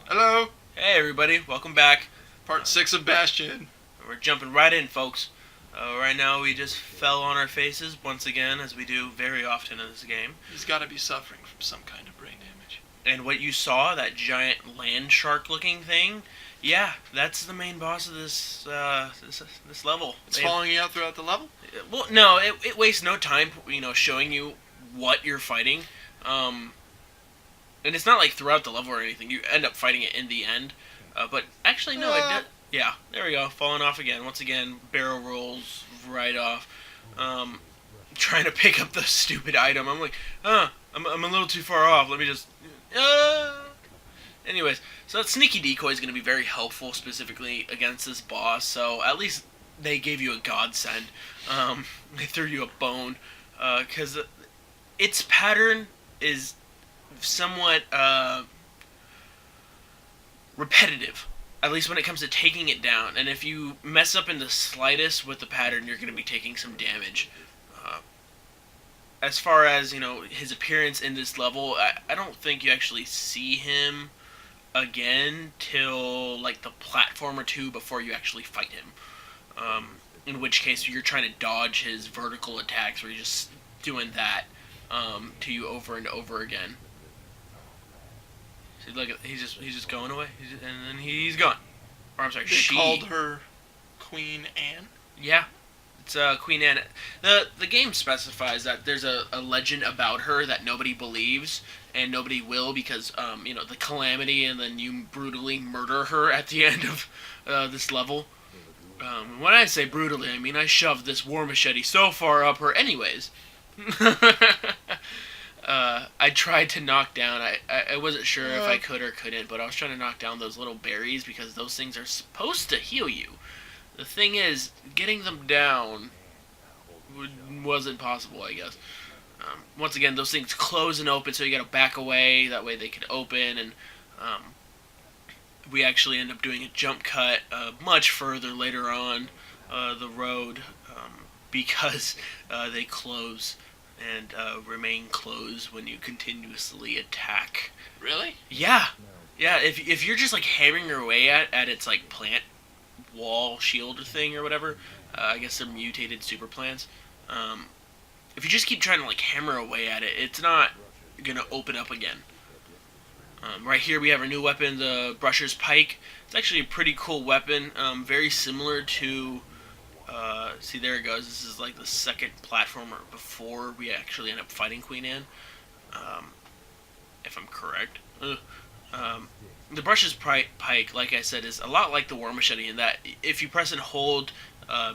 Hello. Hey everybody, welcome back. Part 6 of Bastion. We're jumping right in, folks. Right now we just fell on our faces once again, as we do very often in this game. He's got to be suffering from some kind of brain damage. And what you saw, that giant land shark looking thing, yeah, that's the main boss of this level. It's following you out throughout the level? Well, no, it wastes no time, showing you what you're fighting. And it's not like throughout the level or anything. You end up fighting it in the end. But actually, no, it did. Yeah, there we go. Falling off again. Once again, barrel rolls right off. Trying to pick up the stupid item. I'm like, I'm a little too far off. Let me just... Anyways, so that sneaky decoy is going to be very helpful, specifically against this boss. So at least they gave you a godsend. They threw you a bone. Because its pattern is somewhat repetitive, at least when it comes to taking it down. And if you mess up in the slightest with the pattern, you're going to be taking some damage. As far as his appearance in this level, I don't think you actually see him again till like the platform or two before you actually fight him. In which case you're trying to dodge his vertical attacks, where you're just doing that to you over and over again. Look, he's just going away, and then he's gone. Or I'm sorry, They called her Queen Anne? Yeah, it's Queen Anne. The game specifies that there's a legend about her that nobody believes and nobody will, because the calamity, and then you brutally murder her at the end of this level. When I say brutally, I mean I shoved this war machete so far up her anyways. I tried to knock down, I wasn't sure if I could or couldn't, but I was trying to knock down those little berries because those things are supposed to heal you. The thing is, getting them down wasn't possible, I guess. Once again, those things close and open, so you gotta back away, that way they can open, and we actually end up doing a jump cut much further later on the road because they close and remain closed when you continuously attack. Really? Yeah. Yeah, if you're just like hammering your way at its like plant wall shield thing or whatever, I guess they're mutated super plants. If you just keep trying to like hammer away at it, it's not gonna open up again. Right here we have our new weapon, the Brusher's Pike. It's actually a pretty cool weapon, very similar to... see, there it goes. This is like the second platformer before we actually end up fighting Queen Anne, if I'm correct. The Brusher's Pike, like I said, is a lot like the War Machete in that if you press and hold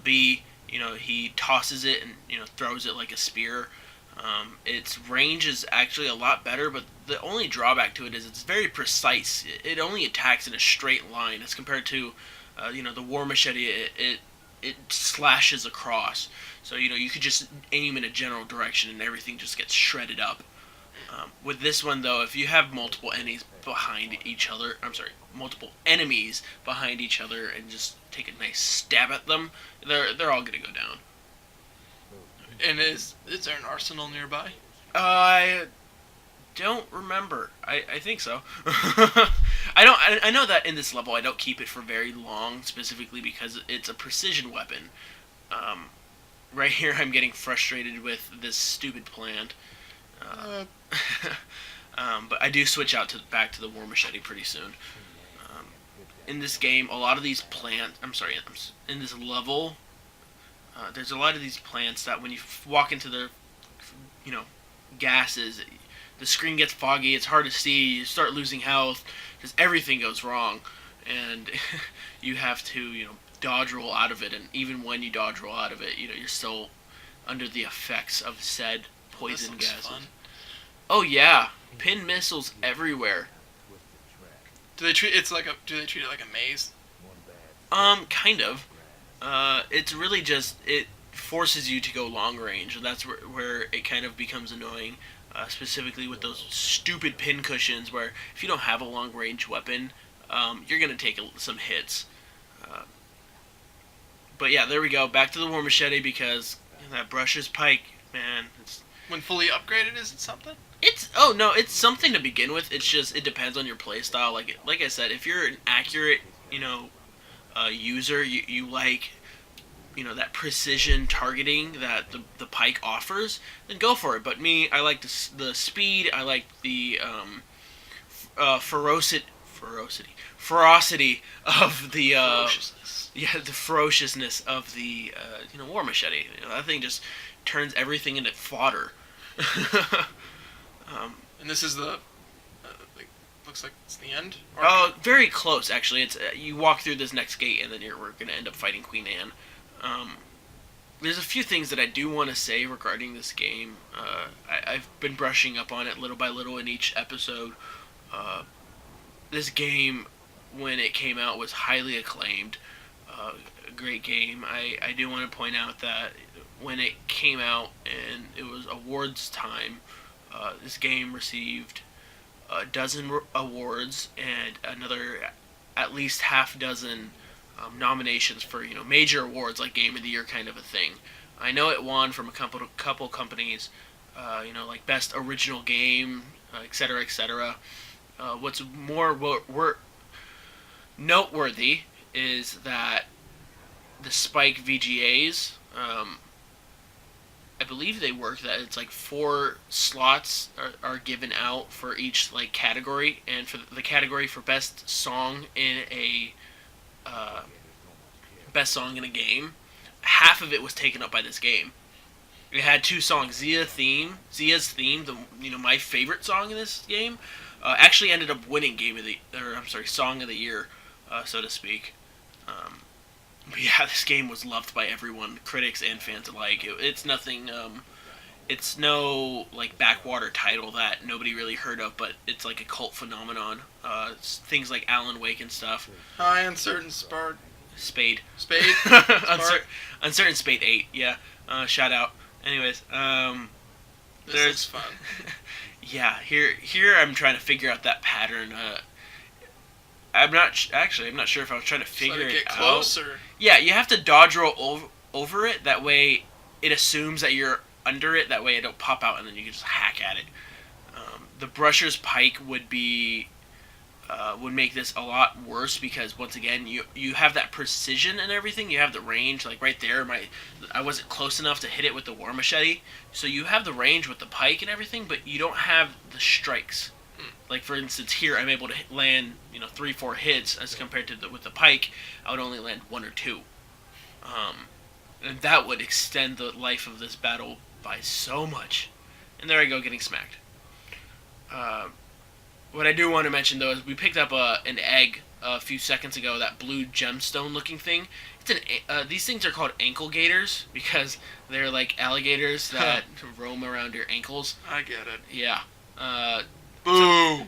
B, he tosses it and throws it like a spear. Its range is actually a lot better, but the only drawback to it is it's very precise. It only attacks in a straight line as compared to the War Machete. It slashes across, so you could just aim in a general direction and everything just gets shredded up. With this one though, if you have multiple enemies behind each other, and just take a nice stab at them, they're all gonna go down. And is there an arsenal nearby? I don't remember. I think so. I know that in this level I don't keep it for very long, specifically because it's a precision weapon. Right here I'm getting frustrated with this stupid plant. But I do switch out back to the War Machete pretty soon. In this game, a lot of these plants... in this level, there's a lot of these plants that when you walk into the, gases, the screen gets foggy, it's hard to see, you start losing health, because everything goes wrong, and you have to, dodge roll out of it, and even when you dodge roll out of it, you're still under the effects of said poison gases. Fun. Oh yeah, pin missiles everywhere. Do they treat it like a maze? Kind of. It's really just, it forces you to go long range, and that's where it kind of becomes annoying. Specifically with those stupid pin cushions, where if you don't have a long range weapon, you're gonna take some hits. But yeah, there we go. Back to the War Machete, because that Brusher's Pike, man, When fully upgraded, is it something? It's something to begin with. It's just it depends on your play style. Like I said, if you're an accurate, user, you like that precision targeting that the pike offers, then go for it. But me, I like the speed. I like the ferocity of the Ferociousness. yeah, the ferociousness of the war machete. That thing just turns everything into fodder. And this is the. Like, looks like it's the end. Very close actually. It's you walk through this next gate and then we're gonna end up fighting Queen Anne. There's a few things that I do want to say regarding this game. I've been brushing up on it little by little in each episode. This game, when it came out, was highly acclaimed. A great game. I do want to point out that when it came out and it was awards time, this game received a dozen awards and another at least half dozen nominations for major awards like Game of the Year kind of a thing. I know it won from a couple companies, like Best Original Game, etc., etc. What's more noteworthy is that the Spike VGAs, I believe they work that it's like 4 slots are given out for each like category, and for the category for best song in a game, half of it was taken up by this game. It had 2 songs. Zia's theme, my favorite song in this game, actually ended up winning Song of the Year, so to speak. But yeah, this game was loved by everyone, critics and fans alike. It's nothing. It's no like backwater title that nobody really heard of, but it's like a cult phenomenon. Things like Alan Wake and stuff. High uncertain Spade. Spade. Uncertain Spade 8. Yeah. Shout out. Anyways, this is fun. Yeah. Here I'm trying to figure out that pattern. I'm not sure if I was trying to figure it out. Closer. Yeah, you have to dodge roll over it. That way, it assumes that you're under it. That way, it don't pop out, and then you can just hack at it. The brusher's pike would make this a lot worse because once again, you have that precision and everything. You have the range, like right there. I wasn't close enough to hit it with the war machete, so you have the range with the pike and everything, but you don't have the strikes. Like for instance, here I'm able to land 3-4 hits as compared to with the pike, I would only land 1 or 2, and that would extend the life of this battle by so much. And there I go, getting smacked. What I do want to mention though is we picked up an egg a few seconds ago, that blue gemstone looking thing. These things are called ankle gators because they're like alligators that roam around your ankles. I get it. Yeah. Boo!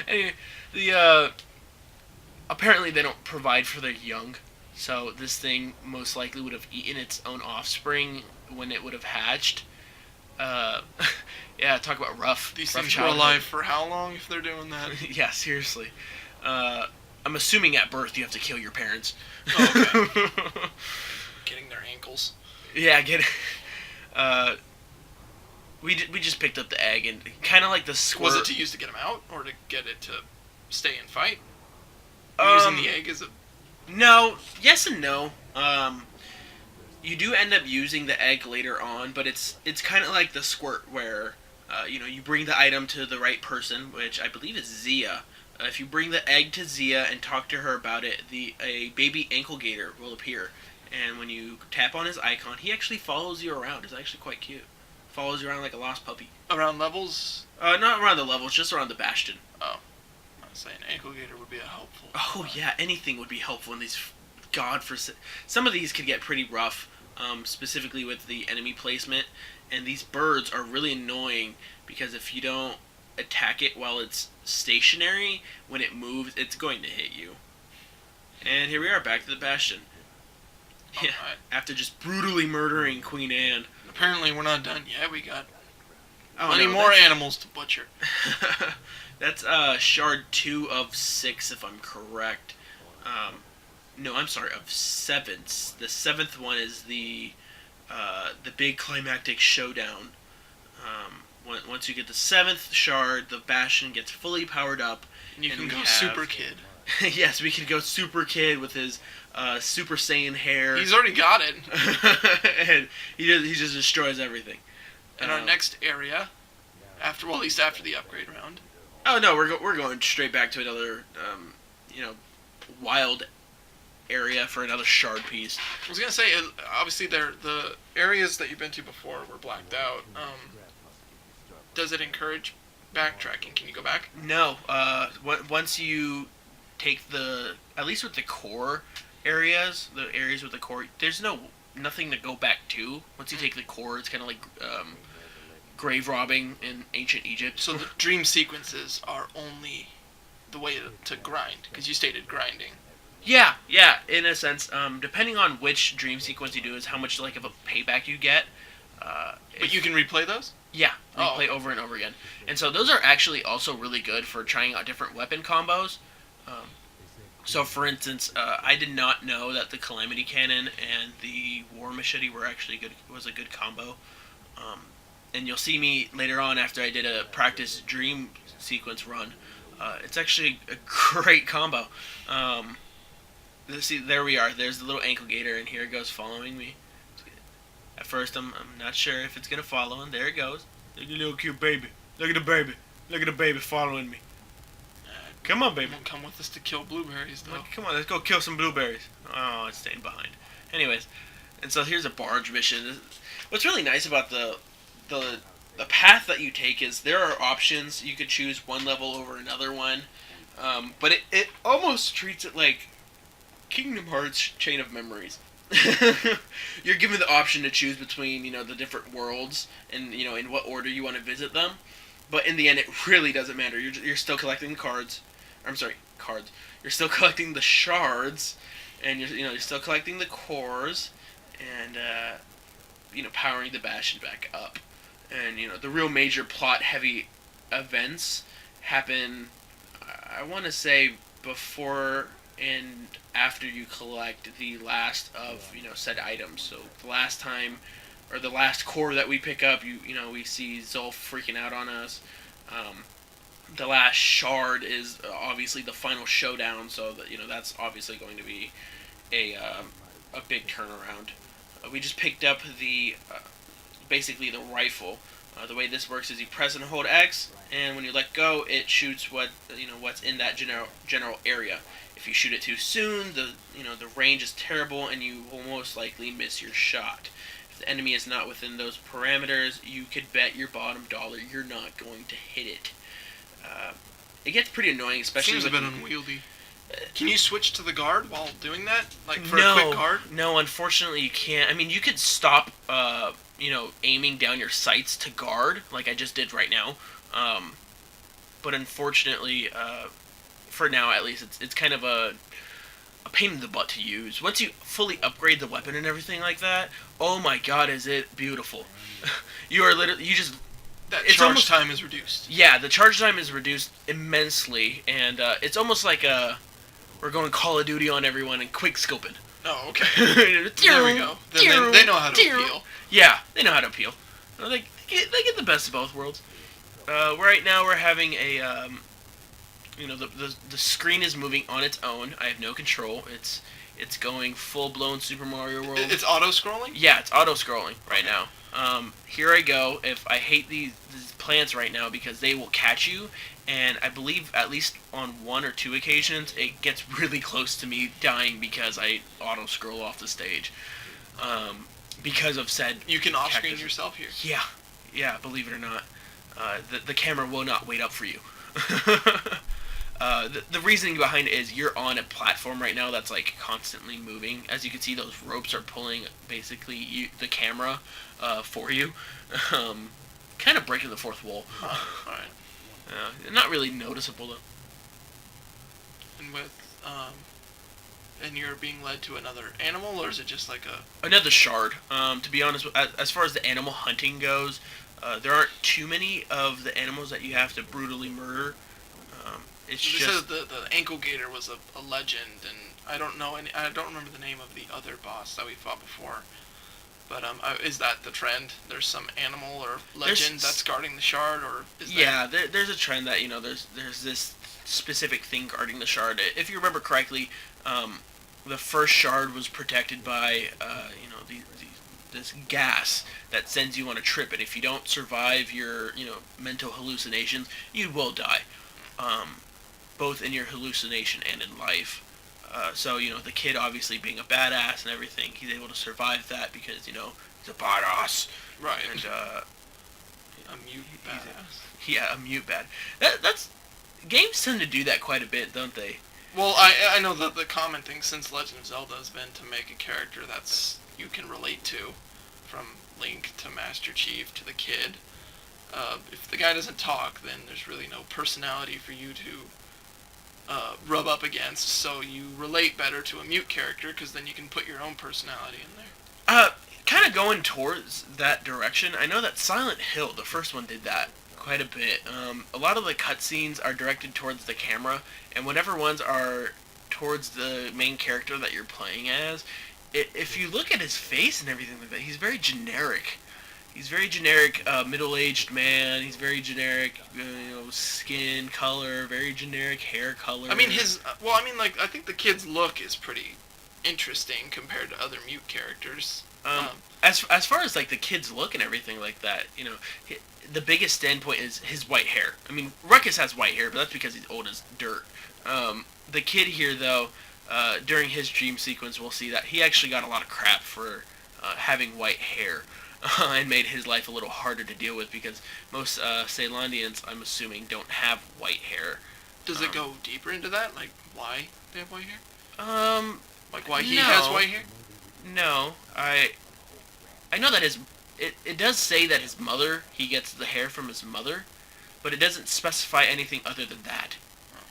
Anyway, apparently they don't provide for their young, so this thing most likely would have eaten its own offspring when it would have hatched. Yeah, talk about rough. These rough things are childhood. alive for how long if they're doing that? Yeah, seriously. I'm assuming at birth you have to kill your parents. Oh, okay. Getting their ankles. Yeah, get it. We just picked up the egg and kind of like the squirt. Was it to use to get them out or to get it to stay and fight? Using the egg as a... No, yes and no. You do end up using the egg later on, but it's kind of like the squirt where you bring the item to the right person, which I believe is Zia. If you bring the egg to Zia and talk to her about it, a baby ankle gator will appear, and when you tap on his icon, he actually follows you around. It's actually quite cute. Follows you around like a lost puppy. Around levels? Not around the levels, just around the Bastion. Oh. I was saying ankle gator would be a helpful. Oh yeah, anything would be helpful in these. Some of these could get pretty rough, specifically with the enemy placement, and these birds are really annoying because if you don't attack it while it's stationary, when it moves, it's going to hit you. And here we are, back to the Bastion. Yeah, right. After just brutally murdering Queen Anne. Apparently we're not done yet. We got Oh, plenty more animals to butcher. That's shard 2 of 6, if I'm correct. No, I'm sorry, of 7. The 7th one is the the big climactic showdown. Once you get the 7th shard, the Bastion gets fully powered up. And you can go Super Kid. Yes, we could go Super Kid with his Super Saiyan hair. He's already got it. And he just destroys everything. In our next area, at least after the upgrade round. Oh no, we're going straight back to another, wild area for another shard piece. I was gonna say, obviously, the areas that you've been to before were blacked out. Does it encourage backtracking? Can you go back? No. Once you take at least with the core areas, the areas with the core, there's nothing to go back to. Once you take the core, it's kind of like grave robbing in ancient Egypt. So the dream sequences are only the way to grind, because you stated grinding. Yeah, in a sense. Depending on which dream sequence you do is how much like of a payback you get. But you can replay those? Yeah, replay over and over again. And so those are actually also really good for trying out different weapon combos. So for instance, I did not know that the Calamity Cannon and the War Machete was a good combo. And you'll see me later on after I did a practice dream sequence run. It's actually a great combo. See, there we are. There's the little ankle gator, and here it goes following me. At first, I'm not sure if it's going to follow, and there it goes. Look at the little cute baby. Look at the baby. Look at the baby following me. Come on, baby. Won't come with us to kill blueberries, though. Come on, let's go kill some blueberries. Oh, it's staying behind. Anyways, and so here's a barge mission. What's really nice about the path that you take is there are options. You could choose one level over another one, but it almost treats it like Kingdom Hearts Chain of Memories. You're given the option to choose between, the different worlds and, in what order you want to visit them. But in the end, it really doesn't matter. You're still collecting the cards. Cards. You're still collecting the shards, and you're still collecting the cores, and powering the Bastion back up. And the real major plot-heavy events happen. I want to say before and after you collect the last of said items. So the last time, or the last core that we pick up, we see Zulf freaking out on us. The last shard is obviously the final showdown, so that that's obviously going to be a big turnaround. We just picked up basically the rifle. The way this works is you press and hold X, and when you let go, it shoots what's in that general area. If you shoot it too soon, the range is terrible, and you will most likely miss your shot. If the enemy is not within those parameters, you could bet your bottom dollar you're not going to hit it. It gets pretty annoying, especially. Seems a bit unwieldy. Can you switch to the guard while doing that, like for a quick guard? No, unfortunately you can't. I mean, you could stop, aiming down your sights to guard, like I just did right now. But unfortunately, for now at least, it's kind of a pain in the butt to use. Once you fully upgrade the weapon and everything like that, oh my god, is it beautiful! That charge time is reduced. Yeah, the charge time is reduced immensely, and it's almost like we're going Call of Duty on everyone and quick scoping. Oh, okay. There we go. They know how to appeal. Yeah, they know how to appeal. They get the best of both worlds. Right now we're having a the screen is moving on its own. I have no control. It's going full blown Super Mario World. It's auto scrolling? Yeah, it's auto scrolling right now. Here I go. If I hate these plants right now because they will catch you, and I believe at least on one or two occasions it gets really close to me dying because I auto scroll off the stage. Because of said. You can off screen yourself here. Yeah. Believe it or not, the camera will not wait up for you. The reasoning behind it is you're on a platform right now that's like constantly moving. As you can see, those ropes are pulling basically the camera for you. Kind of breaking the fourth wall. Alright. Not really noticeable though. And and you're being led to another animal, or is it just like another shard? To be honest, as far as the animal hunting goes, there aren't too many of the animals that you have to brutally murder. It's they just said the ankle gator was a legend, and I don't remember the name of the other boss that we fought before. But is that the trend? There's some animal or legend There's that's guarding the shard, or is Yeah, there's a trend that there's this specific thing guarding the shard. If you remember correctly, the first shard was protected by this gas that sends you on a trip, and if you don't survive your mental hallucinations, you will die, both in your hallucination and in life. So the kid obviously being a badass and everything, he's able to survive that because he's a badass. right? And A mute badass. yeah, a mute bad. That's games tend to do that quite a bit, don't they? Well, I know that the common thing since Legend of Zelda has been to make a character that's you can relate to, from Link to Master Chief to the kid. If the guy doesn't talk, then there's really no personality for you to rub up against, so you relate better to a mute character, because then you can put your own personality in there. Kind of going towards that direction. I know that Silent Hill, the first one, did that quite a bit. A lot of the cutscenes are directed towards the camera, and whatever ones are towards the main character that you're playing as, if you look at his face and everything like that, he's very generic. He's very generic, middle-aged man. He's very generic, skin color, very generic hair color. I mean, I think the kid's look is pretty interesting compared to other mute characters. As far as like the kid's look and everything like that, the biggest standpoint is his white hair. I mean, Ruckus has white hair, but that's because he's old as dirt. The kid here, though, during his dream sequence, we'll see that he actually got a lot of crap for having white hair. And made his life a little harder to deal with because most Ceylandians, I'm assuming, don't have white hair. Does it go deeper into that? Like, why they have white hair? Like, why he no. has white hair? No, I know that it does say that his mother, he gets the hair from his mother, but it doesn't specify anything other than that. Oh.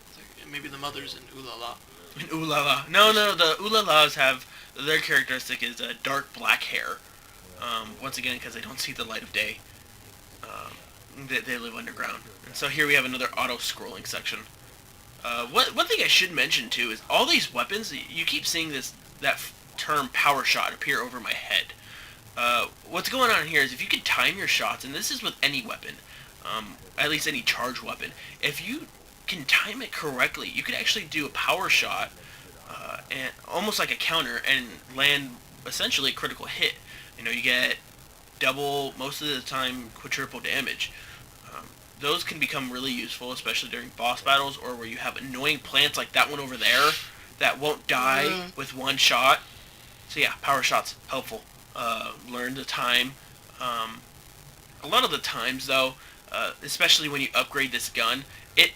It's like, maybe the mother's in Ulala. In Ulala. No, the Ulalas have, their characteristic is dark black hair. Once again, because they don't see the light of day. They live underground. And so here we have another auto-scrolling section. One thing I should mention, too, is all these weapons, you keep seeing that term power shot appear over my head. What's going on here is if you can time your shots, and this is with any weapon, at least any charge weapon, if you can time it correctly, you could actually do a power shot, and almost like a counter, and land essentially a critical hit. You get double, most of the time quadruple damage. Those can become really useful, especially during boss battles or where you have annoying plants like that one over there that won't die with one shot. So yeah, power shots, helpful. Learn the time. A lot of the times though, especially when you upgrade this gun, it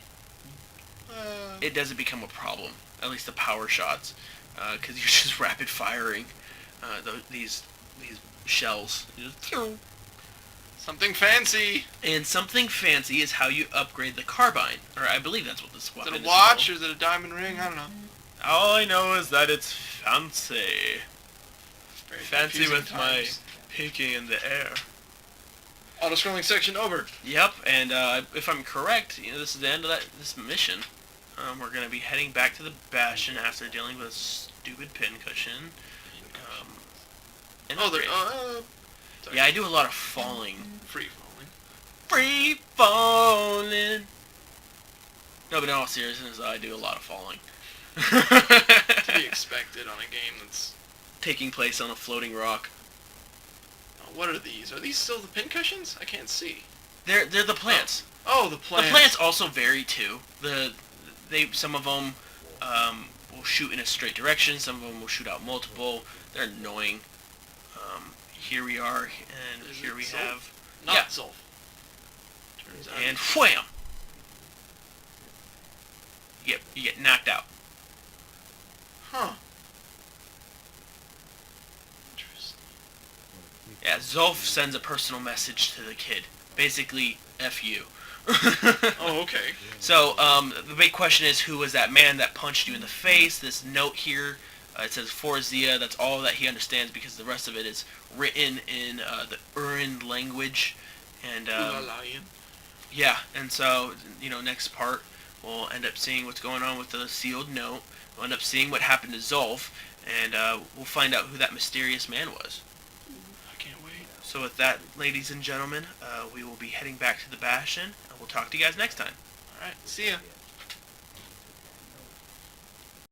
doesn't become a problem. At least the power shots, because you're just rapid firing these shells. Something fancy. And something fancy is how you upgrade the carbine. Or I believe that's what this weapon is. Is it a watch or is it a diamond ring? I don't know. All I know is that it's fancy. Very Fancy with my times. pinky in the air. Auto-scrolling section over. Yep, and if I'm correct, this is the end of this mission. We're going to be heading back to the Bastion after dealing with a stupid pincushion. And yeah, I do a lot of falling. Free falling. Free falling. No, but in all seriousness, I do a lot of falling. To be expected on a game that's taking place on a floating rock. What are these? Are these still the pincushions? I can't see. They're the plants. Oh, the plants. The plants also vary too. Some of them will shoot in a straight direction. Some of them will shoot out multiple. They're annoying. Here we are, and Is here it we Zulf? have Not Zulf. Turns out. and wham! Yep, you get knocked out. Huh. Interesting. Yeah, Zulf sends a personal message to the kid. Basically, F you. Oh, okay. So, the big question is, who was that man that punched you in the face? This note here, it says for Zia. That's all that he understands because the rest of it is written in the Urin language. And, yeah, and so, next part, we'll end up seeing what's going on with the sealed note. We'll end up seeing what happened to Zulf, and we'll find out who that mysterious man was. So with that, ladies and gentlemen, we will be heading back to the Bastion, and we'll talk to you guys next time. All right, see ya.